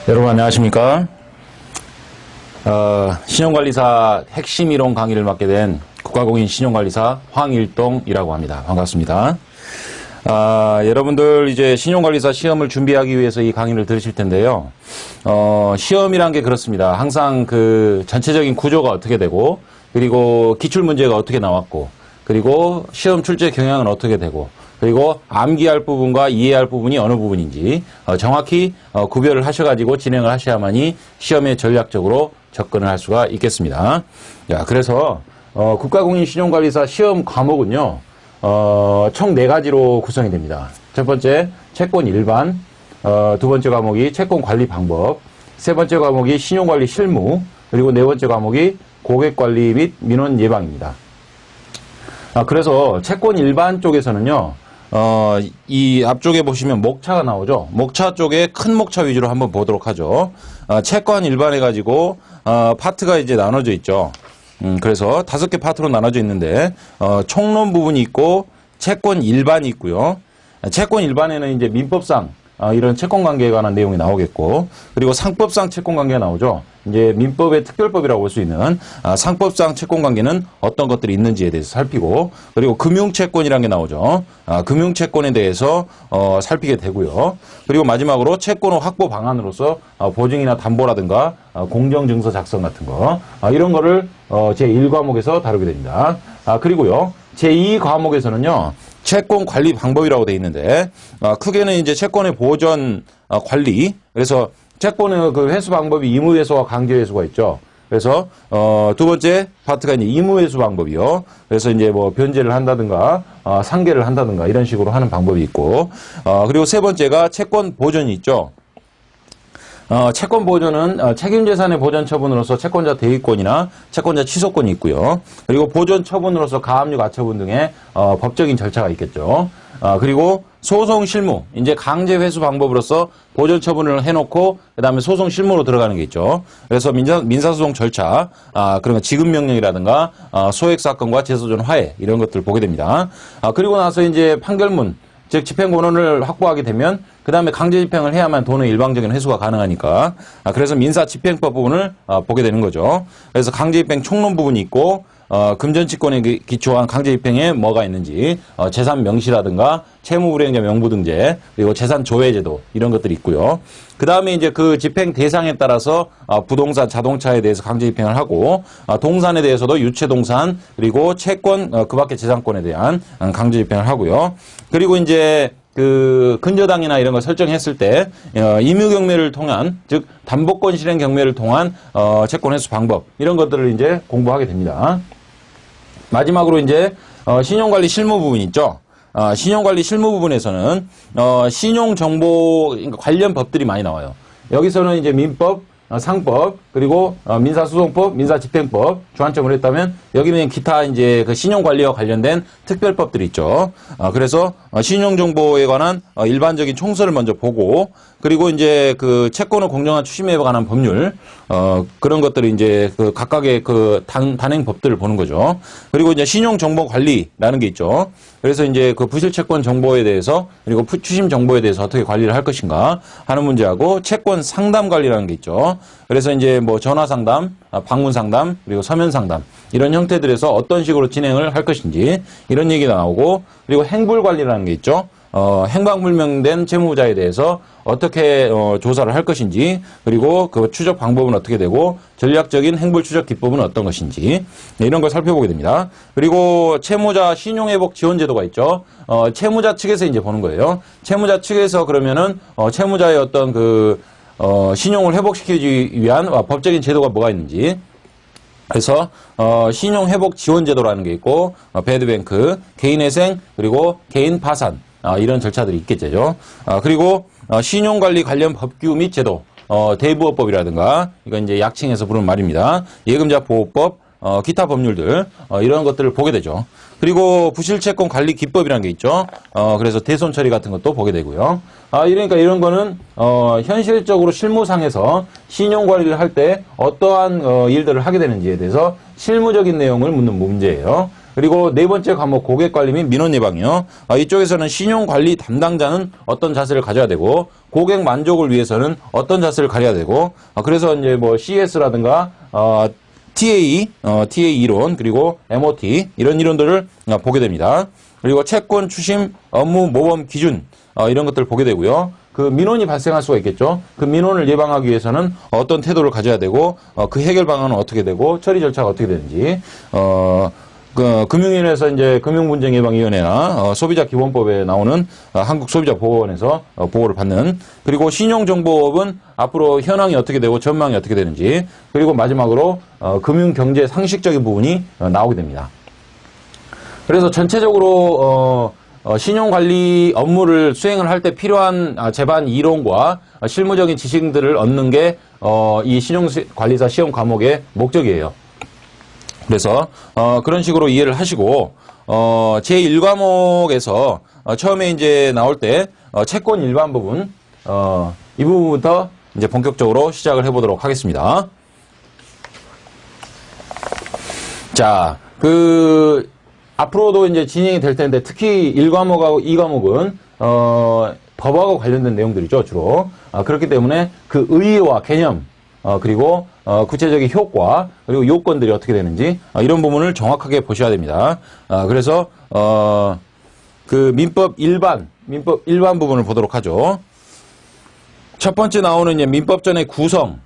여러분 안녕하십니까? 신용관리사 핵심 이론 강의를 맡게 된 국가공인 신용관리사 황일동이라고 합니다. 반갑습니다. 여러분들 이제 신용관리사 시험을 준비하기 위해서 이 강의를 들으실 텐데요. 시험이란 게 그렇습니다. 항상 그 전체적인 구조가 어떻게 되고, 그리고 기출문제가 어떻게 나왔고, 그리고 시험 출제 경향은 어떻게 되고, 그리고 암기할 부분과 이해할 부분이 어느 부분인지 정확히 구별을 하셔가지고 진행을 하셔야만이 시험에 전략적으로 접근을 할 수가 있겠습니다. 그래서 국가공인 신용관리사 시험 과목은요, 총 4가지로 구성이 됩니다. 첫 번째, 채권 일반, 두 번째 과목이 채권 관리 방법, 세 번째 과목이 신용관리 실무, 그리고 네 번째 과목이 고객관리 및 민원 예방입니다. 그래서 채권 일반 쪽에서는요, 이 앞쪽에 보시면 목차가 나오죠. 목차 쪽에 큰 목차 위주로 한번 보도록 하죠. 채권 일반 해가지고, 파트가 이제 나눠져 있죠. 그래서 5개 파트로 나눠져 있는데, 총론 부분이 있고, 채권 일반이 있고요. 채권 일반에는 이제 민법상, 이런 채권 관계에 관한 내용이 나오겠고, 그리고 상법상 채권 관계가 나오죠. 이제 민법의 특별법이라고 볼 수 있는 상법상 채권 관계는 어떤 것들이 있는지에 대해서 살피고, 그리고 금융채권이라는 게 나오죠. 금융채권에 대해서 살피게 되고요. 그리고 마지막으로 채권 확보 방안으로서 보증이나 담보라든가 공정증서 작성 같은 거, 이런 거를 제1과목에서 다루게 됩니다. 그리고요, 제2과목에서는요, 채권 관리 방법이라고 되어 있는데, 크게는 이제 채권의 보전 관리, 그래서 채권의 그 회수 방법이 의무 회수와 강제 회수가 있죠. 그래서 두 번째 파트가 이제 의무 회수 방법이요. 그래서 이제 뭐 변제를 한다든가 상계를 한다든가 이런 식으로 하는 방법이 있고, 그리고 세 번째가 채권 보전이 있죠. 채권 보전은 책임재산의 보전 처분으로서 채권자 대위권이나 채권자 취소권이 있고요. 그리고 보전 처분으로서 가압류 가처분 등의 법적인 절차가 있겠죠. 그리고 소송 실무, 이제 강제 회수 방법으로서 보전 처분을 해놓고 그다음에 소송 실무로 들어가는 게 있죠. 그래서 민사소송 절차, 그런 거 지급 명령이라든가 소액 사건과 재소전 화해 이런 것들을 보게 됩니다. 그리고 나서 이제 판결문, 즉 집행권원을 확보하게 되면 그 다음에 강제 집행을 해야만 돈의 일방적인 회수가 가능하니까, 그래서 민사집행법 부분을 보게 되는 거죠. 그래서 강제 집행 총론 부분이 있고, 금전치권에 기초한 강제 집행에 뭐가 있는지, 재산 명시라든가 채무불이행자 명부등재, 그리고 재산 조회제도 이런 것들이 있고요. 그 다음에 이제 그 집행 대상에 따라서 부동산, 자동차에 대해서 강제 집행을 하고, 동산에 대해서도 유체동산, 그리고 채권, 그 밖의 재산권에 대한 강제 집행을 하고요. 그리고 이제 그 근저당이나 이런 걸 설정했을 때 임의 경매를 통한, 즉 담보권 실행 경매를 통한 채권 회수 방법 이런 것들을 이제 공부하게 됩니다. 마지막으로 이제 신용관리 실무 부분 있죠. 신용관리 실무 부분에서는 신용정보 관련 법들이 많이 나와요. 여기서는 이제 민법, 상법, 그리고 민사소송법, 민사집행법 주안점을 했다면, 여기는 기타 이제 그 신용관리와 관련된 특별법들이 있죠. 그래서 신용정보에 관한 일반적인 총서를 먼저 보고, 그리고 이제 그 채권의 공정한 추심에 관한 법률, 그런 것들을 이제 그 각각의 그 단행 법들을 보는 거죠. 그리고 이제 신용정보관리라는 게 있죠. 그래서 이제 그 부실채권 정보에 대해서, 그리고 추심 정보에 대해서 어떻게 관리를 할 것인가 하는 문제하고, 채권 상담 관리라는 게 있죠. 그래서 이제 뭐 전화 상담, 방문 상담, 그리고 서면 상담 이런 형태들에서 어떤 식으로 진행을 할 것인지 이런 얘기가 나오고, 그리고 행불 관리라는 게 있죠. 행방불명된 채무자에 대해서 어떻게 조사를 할 것인지, 그리고 그 추적 방법은 어떻게 되고, 전략적인 행불 추적 기법은 어떤 것인지, 이런 걸 살펴보게 됩니다. 그리고 채무자 신용회복 지원 제도가 있죠. 채무자 측에서 이제 보는 거예요. 채무자 측에서 그러면은 채무자의 어떤 그 신용을 회복시키기 위한 법적인 제도가 뭐가 있는지. 그래서 신용회복 지원 제도라는 게 있고, 배드뱅크, 개인회생, 그리고 개인 파산, 이런 절차들이 있겠죠. 그리고 신용관리 관련 법규 및 제도, 대부업법이라든가, 이건 이제 약칭해서 부르는 말입니다. 예금자 보호법, 기타 법률들, 이런 것들을 보게 되죠. 그리고 부실채권 관리 기법이라는 게 있죠. 그래서 대손 처리 같은 것도 보게 되고요. 이러니까 이런 거는 현실적으로 실무상에서 신용 관리를 할 때 어떠한 일들을 하게 되는지에 대해서 실무적인 내용을 묻는 문제예요. 그리고 네 번째 과목 고객관리 및 민원 예방이요. 이쪽에서는 신용관리 담당자는 어떤 자세를 가져야 되고 고객 만족을 위해서는 어떤 자세를 가져야 되고 그래서 이제 뭐 CS라든가 TA 이론 그리고 MOT 이런 이론들을 보게 됩니다. 그리고 채권 추심 업무 모범 기준 이런 것들을 보게 되고요. 그 민원이 발생할 수가 있겠죠. 그 민원을 예방하기 위해서는 어떤 태도를 가져야 되고 그 해결 방안은 어떻게 되고 처리 절차가 어떻게 되는지 그 금융위원회에서 이제 금융분쟁예방위원회나 소비자 기본법에 나오는 한국소비자보호원에서 보호를 받는 그리고 신용정보업은 앞으로 현황이 어떻게 되고 전망이 어떻게 되는지 그리고 마지막으로 금융경제 상식적인 부분이 나오게 됩니다. 그래서 전체적으로 신용관리 업무를 수행을 할 때 필요한 제반 이론과 실무적인 지식들을 얻는 게 이 신용관리사 시험 과목의 목적이에요. 그래서 그런 식으로 이해를 하시고 제1과목에서 처음에 이제 나올 때 채권 일반 부분 이 부분부터 이제 본격적으로 시작을 해보도록 하겠습니다. 자, 앞으로도 이제 진행이 될 텐데 특히 1과목하고 2과목은 법하고 관련된 내용들이죠, 주로. 그렇기 때문에 그 의의와 개념 그리고 구체적인 효과 그리고 요건들이 어떻게 되는지 이런 부분을 정확하게 보셔야 됩니다. 그래서 그 민법 일반 부분을 보도록 하죠. 첫 번째 나오는 이제 민법전의 구성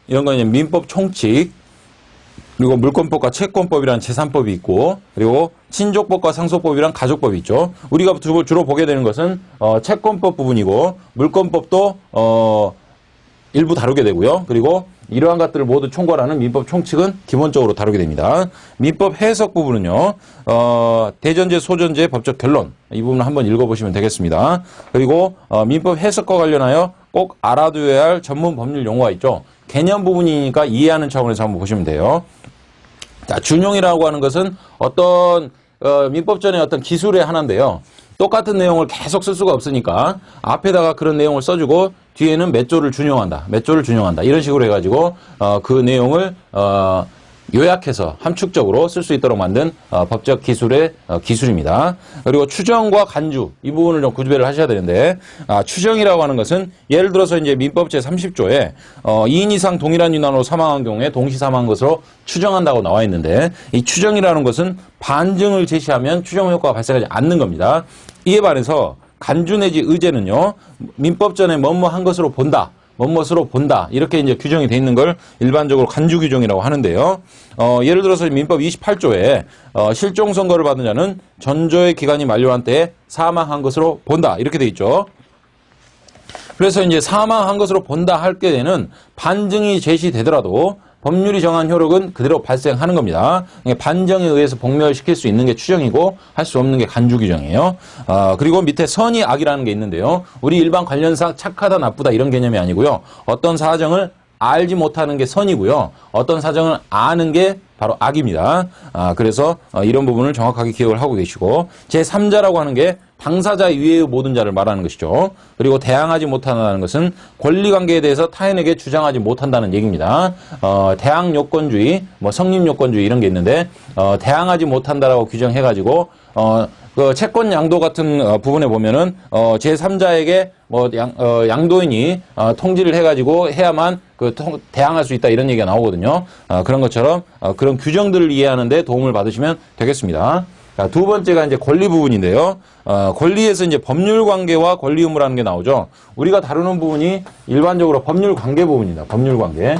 이런 건 이제 민법 총칙 그리고 물권법과 채권법이라는 제3법이 있고 그리고 친족법과 상속법이란 가족법이 있죠. 우리가 주로 보게 되는 것은 채권법 부분이고 물권법도 일부 다루게 되고요. 그리고 이러한 것들을 모두 총괄하는 민법 총칙은 기본적으로 다루게 됩니다. 민법 해석 부분은요. 대전제, 소전제, 법적 결론 이 부분을 한번 읽어보시면 되겠습니다. 그리고 민법 해석과 관련하여 꼭 알아두어야 할 전문 법률 용어가 있죠. 개념 부분이니까 이해하는 차원에서 한번 보시면 돼요. 자, 준용이라고 하는 것은 어떤 민법전의 어떤 기술의 하나인데요. 똑같은 내용을 계속 쓸 수가 없으니까 앞에다가 그런 내용을 써주고 뒤에는 몇 조를 준용한다. 이런 식으로 해가지고 그 내용을 요약해서 함축적으로 쓸 수 있도록 만든 법적 기술의 기술입니다. 그리고 추정과 간주 이 부분을 좀 구별을 하셔야 되는데 추정이라고 하는 것은 예를 들어서 이제 민법 제30조에 2인 이상 동일한 유난으로 사망한 경우에 동시 사망한 것으로 추정한다고 나와 있는데 이 추정이라는 것은 반증을 제시하면 추정 효과가 발생하지 않는 겁니다. 이에 반해서 간주 내지 의제는요 민법전에 뭐뭐한 것으로 본다. 뭐뭇으로 본다. 이렇게 이제 규정이 돼 있는 걸 일반적으로 간주 규정이라고 하는데요. 예를 들어서 민법 28조에 실종 선고를 받은 자는 전조의 기간이 만료한 때에 사망한 것으로 본다. 이렇게 돼 있죠. 그래서 이제 사망한 것으로 본다 할 때에는 반증이 제시되더라도 법률이 정한 효력은 그대로 발생하는 겁니다. 반정에 의해서 복멸시킬 수 있는 게 추정이고 할 수 없는 게 간주 규정이에요. 그리고 밑에 선의 악이라는 게 있는데요. 우리 일반 관련상 착하다 나쁘다 이런 개념이 아니고요. 어떤 사정을 알지 못하는 게 선이고요. 어떤 사정을 아는 게 바로 악입니다. 그래서 이런 부분을 정확하게 기억을 하고 계시고 제3자라고 하는 게 당사자 이외의 모든 자를 말하는 것이죠. 그리고 대항하지 못한다는 것은 권리관계에 대해서 타인에게 주장하지 못한다는 얘기입니다. 대항요건주의, 성립요건주의 이런 게 있는데 대항하지 못한다라고 규정해가지고 그 채권 양도 같은 부분에 보면은 제3자에게 양도인이 통지를 해가지고 해야만 대항할 수 있다 이런 얘기가 나오거든요. 그런 것처럼 그런 규정들을 이해하는데 도움을 받으시면 되겠습니다. 자, 두 번째가 이제 권리 부분인데요. 권리에서 이제 법률 관계와 권리 의무라는 게 나오죠. 우리가 다루는 부분이 일반적으로 법률 관계 부분입니다. 법률 관계.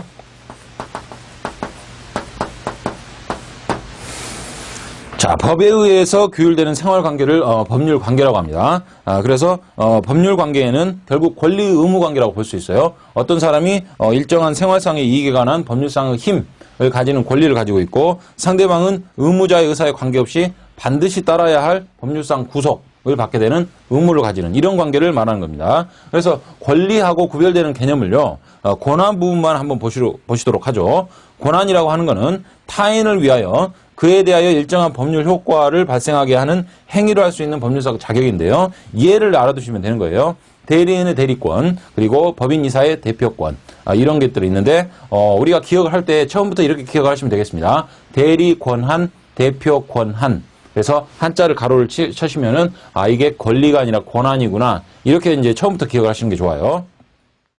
자, 법에 의해서 규율되는 생활 관계를 법률 관계라고 합니다. 그래서 법률 관계에는 결국 권리 의무 관계라고 볼 수 있어요. 어떤 사람이 일정한 생활상의 이익에 관한 법률상의 힘을 가지는 권리를 가지고 있고 상대방은 의무자의 의사에 관계없이 반드시 따라야 할 법률상 구속을 받게 되는 의무를 가지는 이런 관계를 말하는 겁니다. 그래서 권리하고 구별되는 개념을요. 권한 부분만 한번 보시도록 하죠. 권한이라고 하는 것은 타인을 위하여 그에 대하여 일정한 법률 효과를 발생하게 하는 행위를 할 수 있는 법률상 자격인데요. 예를 알아두시면 되는 거예요. 대리인의 대리권, 그리고 법인 이사의 대표권 이런 것들이 있는데 우리가 기억을 할 때 처음부터 이렇게 기억을 하시면 되겠습니다. 대리 권한, 대표 권한 그래서 한자를 가로를 쳐시면은 아 이게 권리가 아니라 권한이구나 이렇게 이제 처음부터 기억을 하시는 게 좋아요.